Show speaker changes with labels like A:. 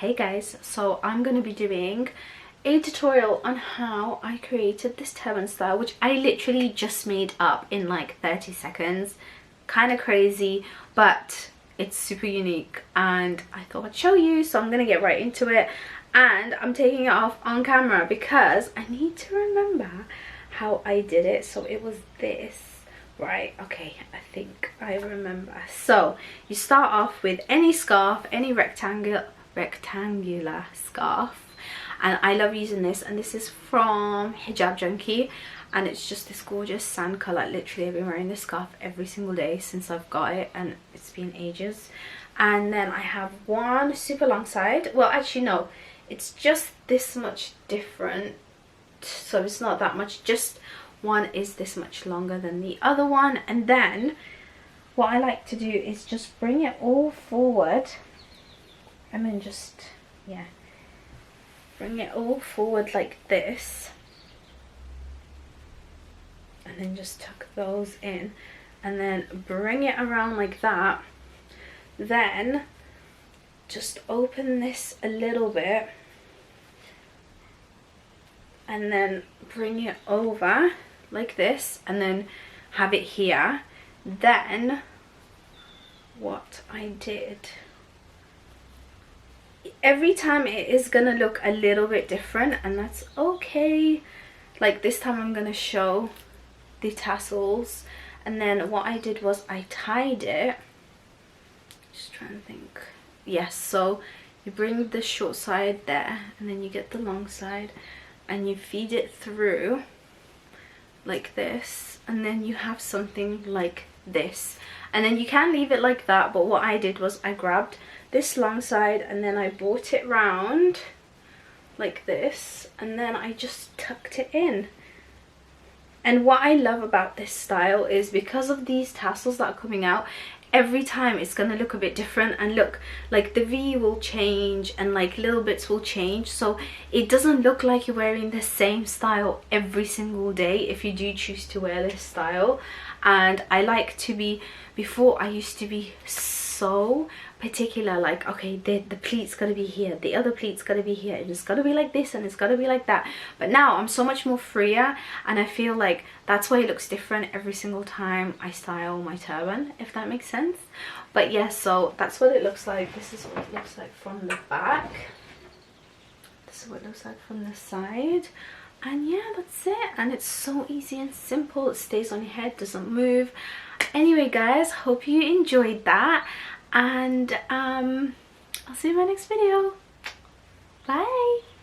A: Hey guys, so I'm going to be doing a tutorial on how I created this turban style, which I literally just made up in like 30 seconds. Kind of crazy, but it's super unique and I thought I'd show you, so I'm going to get right into it. And I'm taking it off on camera because I need to remember how I did it. So it was this. Right, okay, I think I remember. So you start off with any scarf, any rectangular scarf, and I love using this, and this is from Hijab Junkie, and it's just this gorgeous sand color. Literally I've been wearing this scarf every single day since I've got it, and it's been ages. And then I have one super long side. Well, actually no, it's just this much different, so it's not that much, just one is this much longer than the other one. And then what I like to do is just bring it all forward and then just, yeah, bring it all forward like this, and then just tuck those in, and then bring it around like that. Then just open this a little bit and then bring it over like this, and then have it here. Then what I did, every time it is gonna look a little bit different, and that's okay. Like this time I'm gonna show the tassels, and then what I did was I tied it, just trying to think, yes, so you bring the short side there and then you get the long side and you feed it through like this, and then you have something like this. And then you can leave it like that, but what I did was I grabbed this long side and then I brought it round like this, and then I just tucked it in. And what I love about this style is because of these tassels that are coming out, every time it's gonna look a bit different. And look, like the V will change and like little bits will change, so it doesn't look like you're wearing the same style every single day if you do choose to wear this style. And I like to be, before I used to be so particular, like, okay, the pleat's gotta be here, the other pleat's gotta be here, and it's gotta be like this, and it's gotta be like that. But now I'm so much more freer, and I feel like that's why it looks different every single time I style my turban, if that makes sense. But yeah, so that's what it looks like. This is what it looks like from the back. This is what it looks like from the side. And yeah, that's it. And it's so easy and simple. It stays on your head, doesn't move. Anyway guys, hope you enjoyed that, and I'll see you in my next video.